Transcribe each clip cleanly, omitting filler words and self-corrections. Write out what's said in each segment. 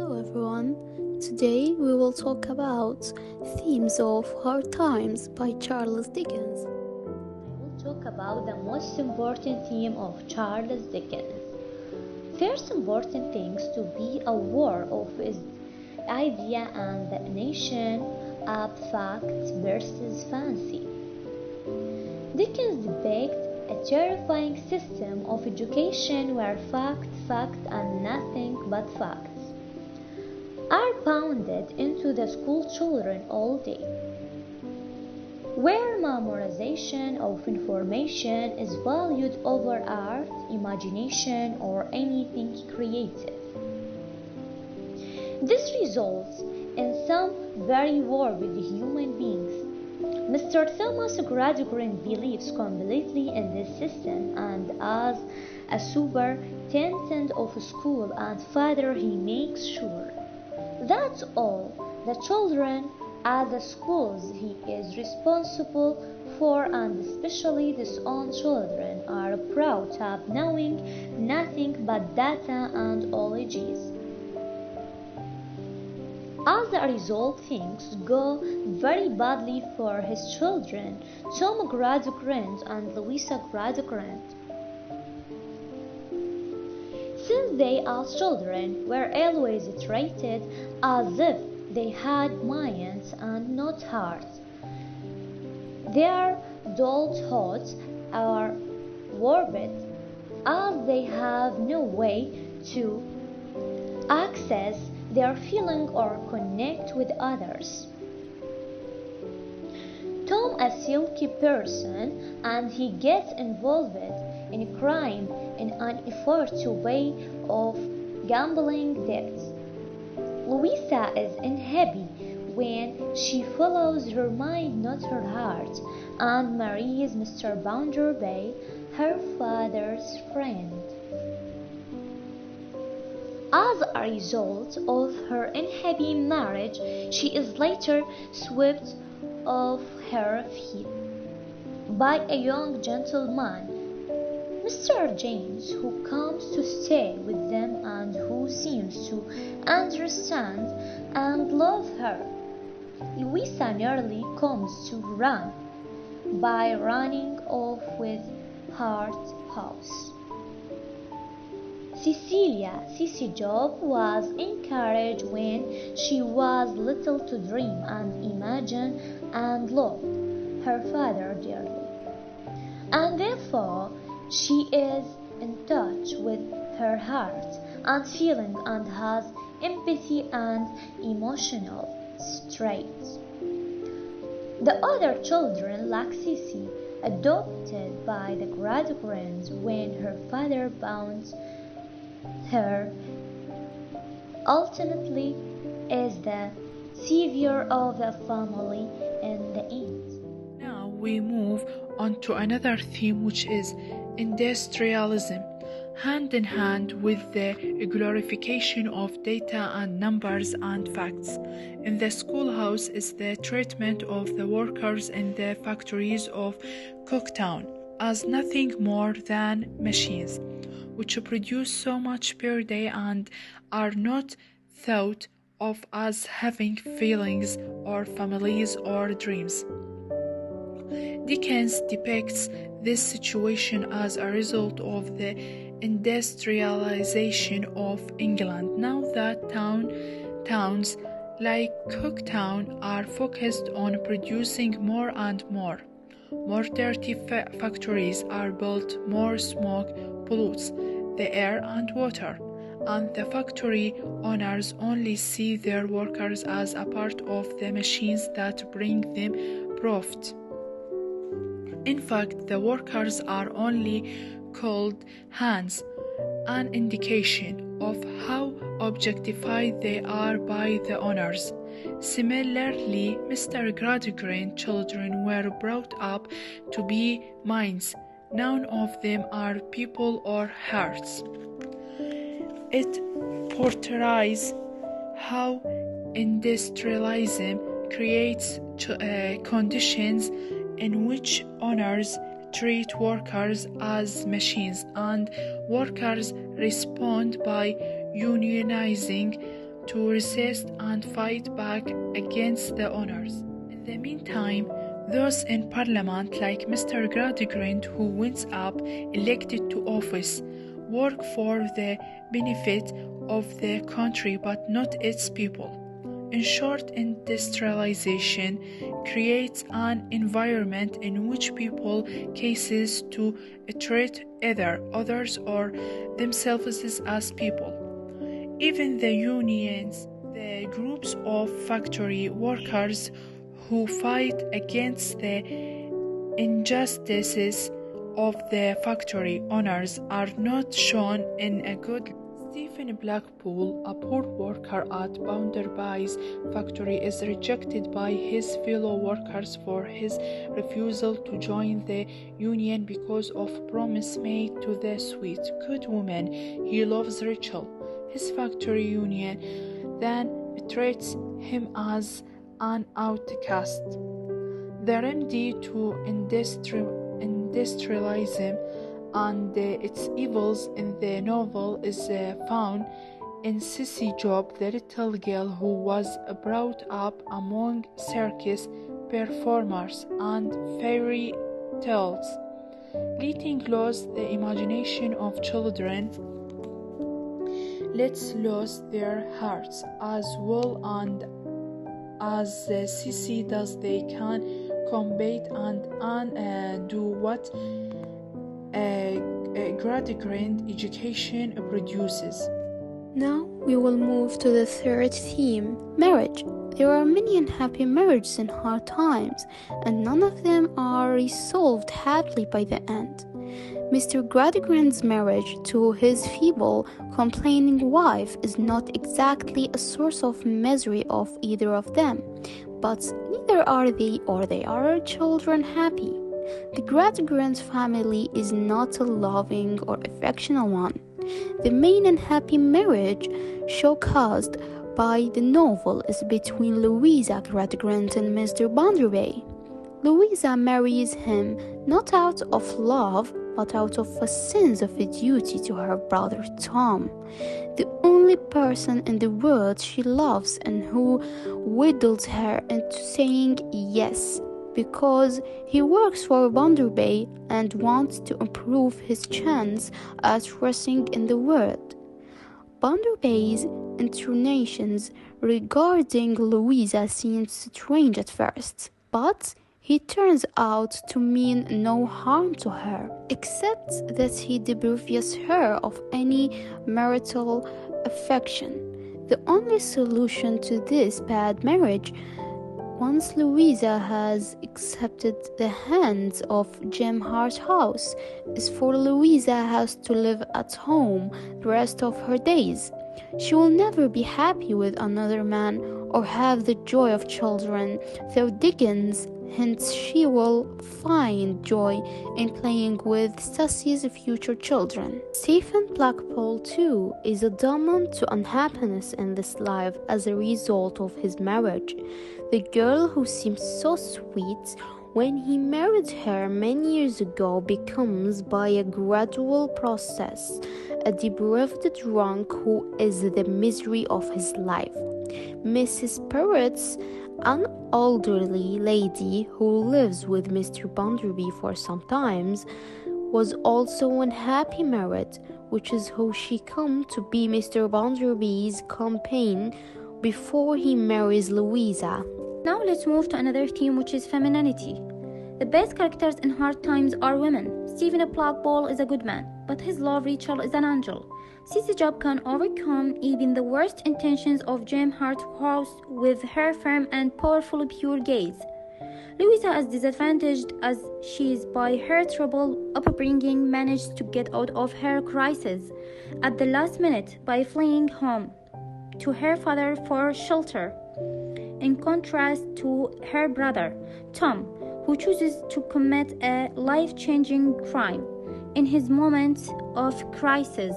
Hello everyone. Today we will talk about Themes of Hard Times by Charles Dickens. I will talk about the most important theme of Charles Dickens. First important things to be aware of is idea and the nation of facts versus fancy. Dickens depicts a terrifying system of education where fact, and nothing but facts are pounded into the school children all day, where memorization of information is valued over art, imagination, or anything creative. This results in some very warped human beings. Mr. Thomas Gradgrind believes completely in this system, and as a superintendent of a school and father, he makes sure that all the children at the schools he is responsible for, and especially his own children, are brought up knowing nothing but data and ologies. As a result, things go very badly for his children, Tom Gradgrind and Louisa Gradgrind. Since they as children were always treated as if they had minds and not hearts, their adulthood are warped, as they have no way to access their feeling or connect with others. Tom a silky person, and he gets involved in crime in an effort to pay off gambling debts. Louisa is unhappy when she follows her mind, not her heart, and marries Mr. Bounderby, her father's friend. As a result of her unhappy marriage, she is later swept off her feet by a young gentleman, Mr. James, who comes to stay with them and who seems to understand and love her. Louisa nearly comes to run by running off with Harthouse. Cissy Job was encouraged when she was little to dream and imagine and love her father dearly, and therefore she is in touch with her heart and feeling and has empathy and emotional traits. The other children, like Cissy, adopted by the Gradgrinds when her father bound her, ultimately is the savior of the family in the end. Now we move on to another theme, which is industrialism, hand in hand with the glorification of data and numbers and facts. In the schoolhouse is the treatment of the workers in the factories of Cooktown as nothing more than machines, which produce so much per day and are not thought of as having feelings or families or dreams. Dickens depicts this situation as a result of the industrialization of England. Now that towns like Cooktown are focused on producing more and more. More dirty factories are built, more smoke pollutes the air and water, and the factory owners only see their workers as a part of the machines that bring them profit. In fact, the workers are only called hands, an indication of how objectified they are by the owners. Similarly, Mr. Gradgrind children were brought up to be minds. None of them are people or hearts. It portrays how industrialism creates conditions in which owners treat workers as machines, and workers respond by unionizing, to resist and fight back against the owners. In the meantime, those in parliament, like Mr. Gradgrind, who wins up elected to office, work for the benefit of the country but not its people. In short, industrialization creates an environment in which people cases to treat either others or themselves as people. Even the unions, the groups of factory workers who fight against the injustices of the factory owners are not shown in a good light. Stephen Blackpool, a poor worker at Bounderby's factory, is rejected by his fellow workers for his refusal to join the union because of promise made to the sweet, good woman he loves, Rachel. His factory union then treats him as an outcast. The remedy to industrialism and its evils in the novel is found in Sissy Job, the little girl who was brought up among circus performers and fairy tales, letting loose the imagination of children. Let's lose their hearts as well, and as Sissy does, they can combat and do what Gradgrind education produces. Now we will move to the third theme, marriage. There are many unhappy marriages in hard times, and none of them are resolved happily by the end. Mr. Gradgrind's marriage to his feeble, complaining wife is not exactly a source of misery of either of them, but neither are they or they are children happy. The Gradgrind family is not a loving or affectionate one. The main unhappy marriage showcased by the novel is between Louisa Gradgrind and Mr. Bounderby. Louisa marries him not out of love, but out of a sense of a duty to her brother Tom, the only person in the world she loves and who wheedles her into saying yes, because he works for Bounderby and wants to improve his chance at rising in the world. Bounderby's intonations regarding Louisa seem strange at first, but he turns out to mean no harm to her, except that he deprives her of any marital affection. The only solution to this bad marriage, once Louisa has accepted the hands of Jim Harthouse, is for Louisa has to live at home the rest of her days. She will never be happy with another man or have the joy of children, though Dickens hints she will find joy in playing with Sussy's future children. Stephen Blackpool, too, is a doomed to unhappiness in this life as a result of his marriage. The girl who seems so sweet when he married her many years ago becomes, by a gradual process, a depraved drunk who is the misery of his life. Mrs. Perrotts, an elderly lady who lives with Mr. Bounderby for some time, was also unhappy married, which is how she come to be Mr. Bounderby's companion before he marries Louisa. Now let's move to another theme, which is femininity. The best characters in hard times are women. Stephen Blackpool is a good man, but his love Rachel is an angel. Sissy Job can overcome even the worst intentions of Jim Harthouse with her firm and powerful pure gaze. Louisa, as disadvantaged as she is by her troubled upbringing, managed to get out of her crisis at the last minute by fleeing home to her father for shelter, in contrast to her brother, Tom, who chooses to commit a life-changing crime in his moments of crisis.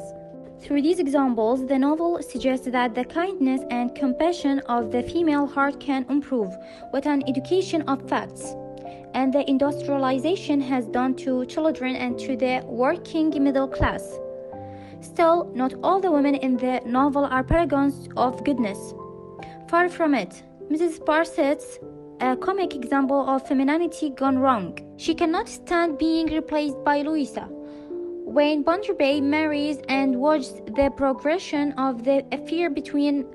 Through these examples, the novel suggests that the kindness and compassion of the female heart can improve with an education of facts, and the industrialization has done to children and to the working middle class. Still, not all the women in the novel are paragons of goodness. Far from it. Mrs. Sparset's a comic example of femininity gone wrong. She cannot stand being replaced by Louisa. When Bunderby marries and watches the progression of the affair between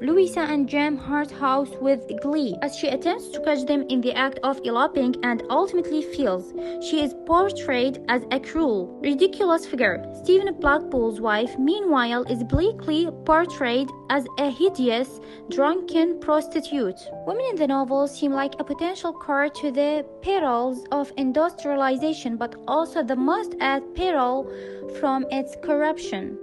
Louisa and Jim Harthouse with glee, as she attempts to catch them in the act of eloping and ultimately fails, she is portrayed as a cruel, ridiculous figure. Stephen Blackpool's wife, meanwhile, is bleakly portrayed as a hideous, drunken prostitute. Women in the novel seem like a potential cure to the perils of industrialization, but also the most at peril from its corruption.